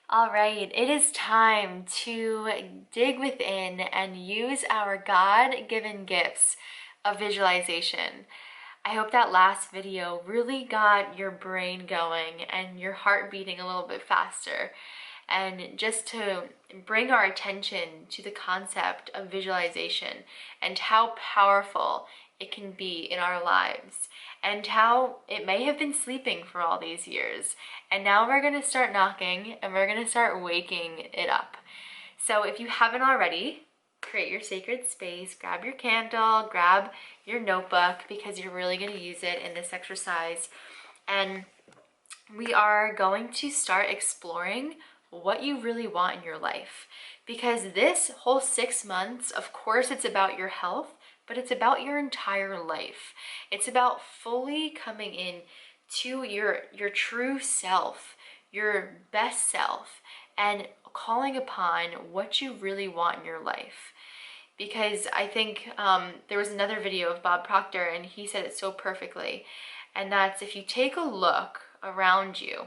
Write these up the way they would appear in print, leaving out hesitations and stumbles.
All right, it is time to dig within and use our God-given gifts of visualization. I hope that last video really got your brain going and your heart beating a little bit faster. And just to bring our attention to the concept of visualization and how powerful it can be in our lives, and how it may have been sleeping for all these years. And now we're going to start knocking and we're going to start waking it up. So if you haven't already, create your sacred space, grab your candle, grab your notebook, because you're really going to use it in this exercise. And we are going to start exploring what you really want in your life. Because this whole 6 months, of course, it's about your health, but it's about your entire life. It's about fully coming in to your true self, your best self, and calling upon what you really want in your life. Because I think there was another video of Bob Proctor, and he said it so perfectly, and that's if you take a look around you,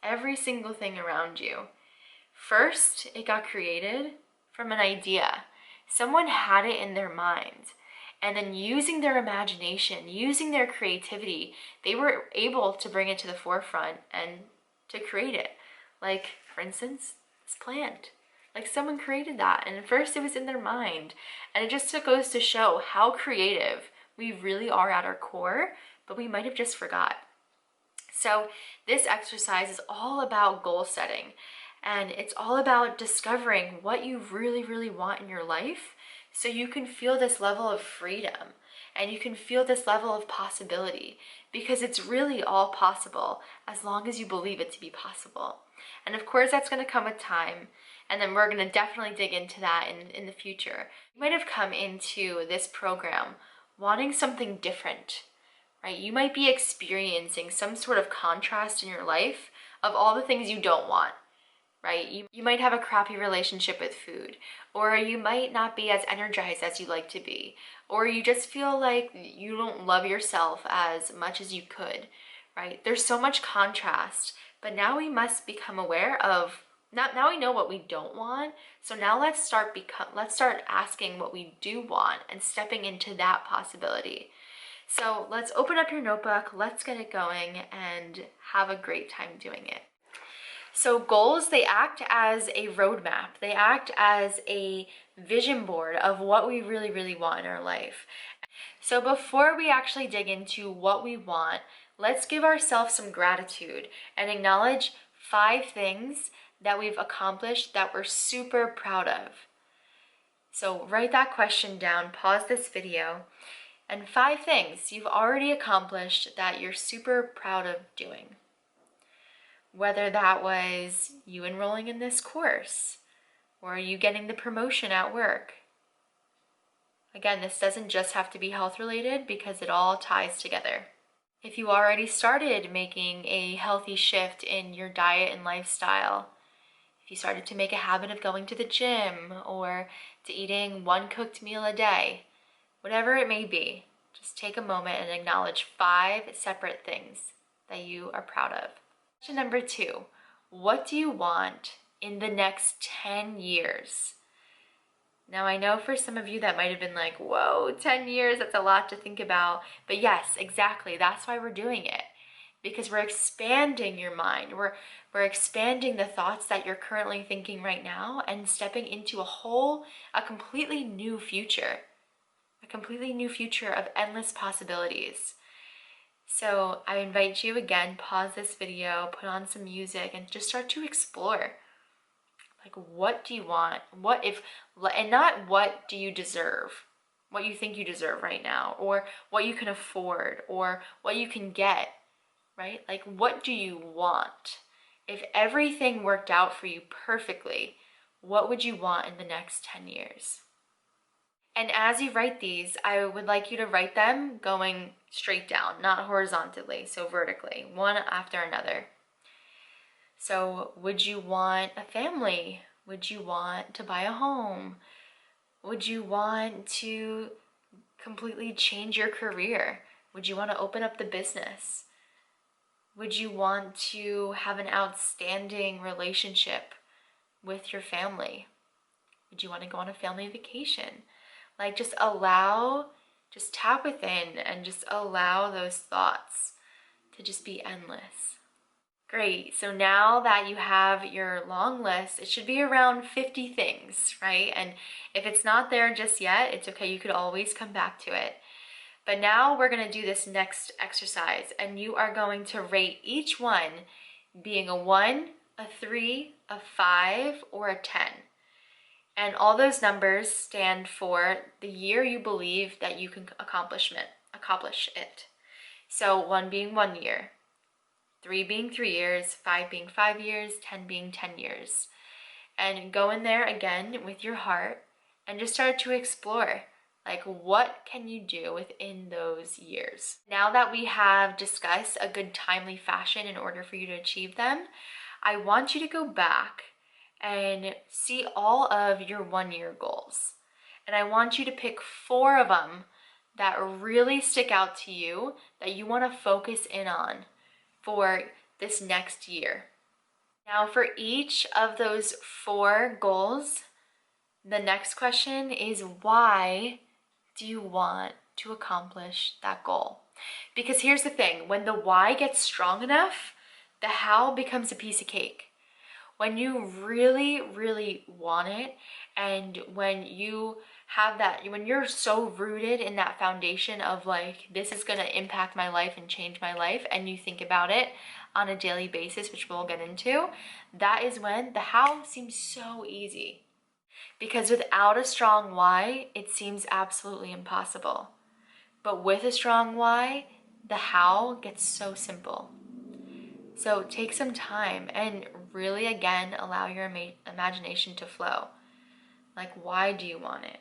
every single thing around you, first it got created from an idea. Someone had it in their mind, and then using their imagination, using their creativity, they were able to bring it to the forefront and to create it. Like, for instance, this plant. Like, someone created that, and at first it was in their mind. And it just goes to show how creative we really are at our core, but we might have just forgot. So this exercise is all about goal setting, and it's all about discovering what you really, really want in your life, so you can feel this level of freedom and you can feel this level of possibility, because it's really all possible as long as you believe it to be possible. And of course, that's going to come with time, and then we're going to definitely dig into that in the future. You might have come into this program wanting something different, right? You might be experiencing some sort of contrast in your life of all the things you don't want, right? You might have a crappy relationship with food, or you might not be as energized as you like to be, or you just feel like you don't love yourself as much as you could, right? There's so much contrast, but now we must become aware of, now we know what we don't want, so now let's start asking what we do want and stepping into that possibility. So let's open up your notebook, let's get it going, and have a great time doing it. So goals, they act as a roadmap. They act as a vision board of what we really, really want in our life. So before we actually dig into what we want, let's give ourselves some gratitude and acknowledge 5 things that we've accomplished that we're super proud of. So write that question down, pause this video, and 5 things you've already accomplished that you're super proud of doing. Whether that was you enrolling in this course, or you getting the promotion at work. Again, this doesn't just have to be health related, because it all ties together. If you already started making a healthy shift in your diet and lifestyle, if you started to make a habit of going to the gym or to eating 1 cooked meal a day, whatever it may be, just take a moment and acknowledge 5 separate things that you are proud of. Question number 2, what do you want in the next 10 years? Now, I know for some of you that might have been like, whoa, 10 years, that's a lot to think about. But yes, exactly, that's why we're doing it. Because we're expanding your mind. We're expanding the thoughts that you're currently thinking right now and stepping into a completely new future. A completely new future of endless possibilities. So I invite you again, pause this video, put on some music, and just start to explore. Like, what do you want? And not what do you deserve, what you think you deserve right now, or what you can afford, or what you can get, right? Like, what do you want? If everything worked out for you perfectly, what would you want in the next 10 years? And as you write these, I would like you to write them going straight down, not horizontally, so vertically, one after another. So would you want a family? Would you want to buy a home? Would you want to completely change your career? Would you want to open up the business? Would you want to have an outstanding relationship with your family? Would you want to go on a family vacation? Like, just tap within and just allow those thoughts to just be endless. Great. So now that you have your long list, it should be around 50 things, right? And if it's not there just yet, it's okay. You could always come back to it. But now we're going to do this next exercise, and you are going to rate each one being a 1, a 3, a 5, or a 10. And all those numbers stand for the year you believe that you can accomplish it. So 1 being 1 year, 3 being 3 years, 5 being 5 years, 10 being 10 years. And go in there again with your heart and just start to explore, like, what can you do within those years? Now that we have discussed a good timely fashion in order for you to achieve them, I want you to go back and see all of your 1-year goals. And I want you to pick 4 of them that really stick out to you, that you want to focus in on for this next year. Now, for each of those 4 goals, the next question is, why do you want to accomplish that goal? Because here's the thing, when the why gets strong enough, the how becomes a piece of cake. When you really, really want it, and when you have that, when you're so rooted in that foundation of like, this is going to impact my life and change my life, and you think about it on a daily basis, which we'll get into, that is when the how seems so easy. Because without a strong why, it seems absolutely impossible. But with a strong why, the how gets so simple. So take some time and really, again, allow your imagination to flow. Like, why do you want it?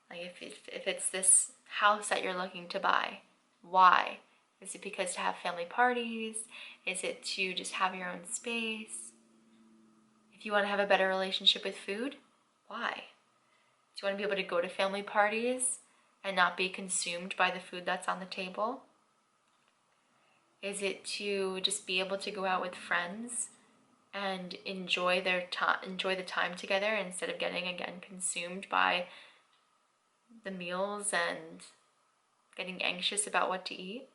Like, if it's this house that you're looking to buy, why? Is it because to have family parties? Is it to just have your own space? If you want to have a better relationship with food, why? Do you want to be able to go to family parties and not be consumed by the food that's on the table? Is it to just be able to go out with friends and enjoy the time together instead of getting, again, consumed by the meals and getting anxious about what to eat?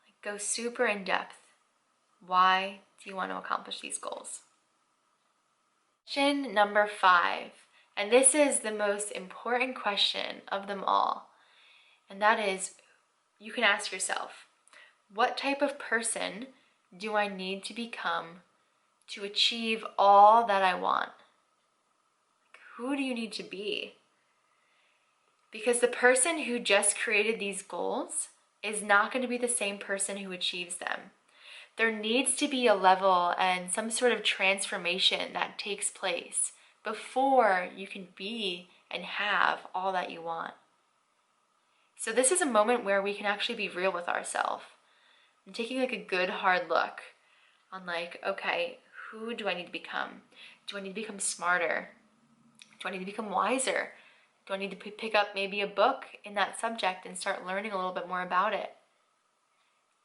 Like, go super in depth. Why do you want to accomplish these goals? Question number 5, and this is the most important question of them all, and that is, you can ask yourself, what type of person do I need to become to achieve all that I want? Who do you need to be? Because the person who just created these goals is not going to be the same person who achieves them. There needs to be a level and some sort of transformation that takes place before you can be and have all that you want. So this is a moment where we can actually be real with ourselves and taking like a good hard look on like, okay, who do I need to become? Do I need to become smarter? Do I need to become wiser? Do I need to pick up maybe a book in that subject and start learning a little bit more about it?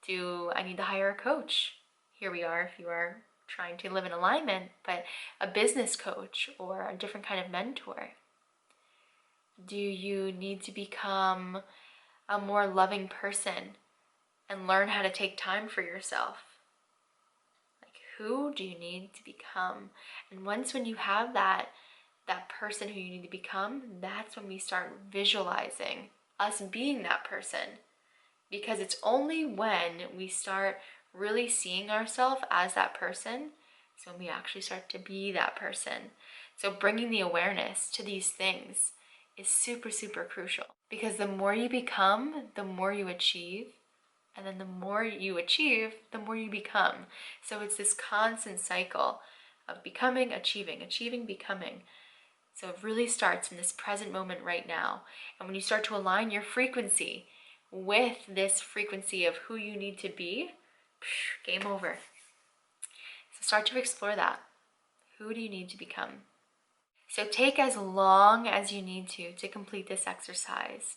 Do I need to hire a coach? Here we are if you are trying to live in alignment, but a business coach or a different kind of mentor. Do you need to become a more loving person and learn how to take time for yourself? Like, who do you need to become? And when you have that person who you need to become, that's when we start visualizing us being that person. Because it's only when we start really seeing ourselves as that person, so when we actually start to be that person. So bringing the awareness to these things is super, super crucial. Because the more you become, the more you achieve. And then the more you achieve, the more you become. So it's this constant cycle of becoming, achieving, achieving, becoming. So it really starts in this present moment right now. And when you start to align your frequency with this frequency of who you need to be, game over. So start to explore that. Who do you need to become? So take as long as you need to complete this exercise.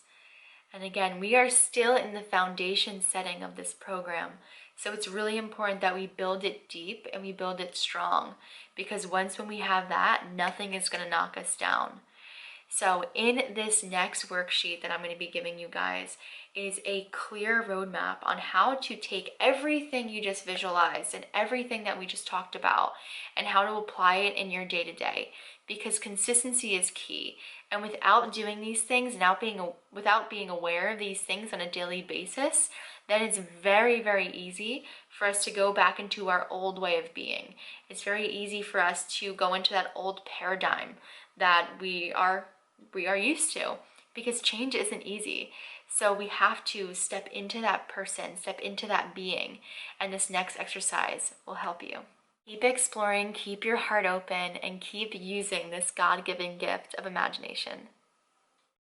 And again, we are still in the foundation setting of this program. So it's really important that we build it deep and we build it strong, because when we have that, nothing is going to knock us down. So in this next worksheet that I'm going to be giving you guys is a clear roadmap on how to take everything you just visualized and everything that we just talked about and how to apply it in your day-to-day, because consistency is key. And without doing these things, without being aware of these things on a daily basis, then it's very, very easy for us to go back into our old way of being. It's very easy for us to go into that old paradigm that we are used to, because change isn't easy. So we have to step into that person, step into that being, and this next exercise will help you. Keep exploring, keep your heart open, and keep using this God-given gift of imagination.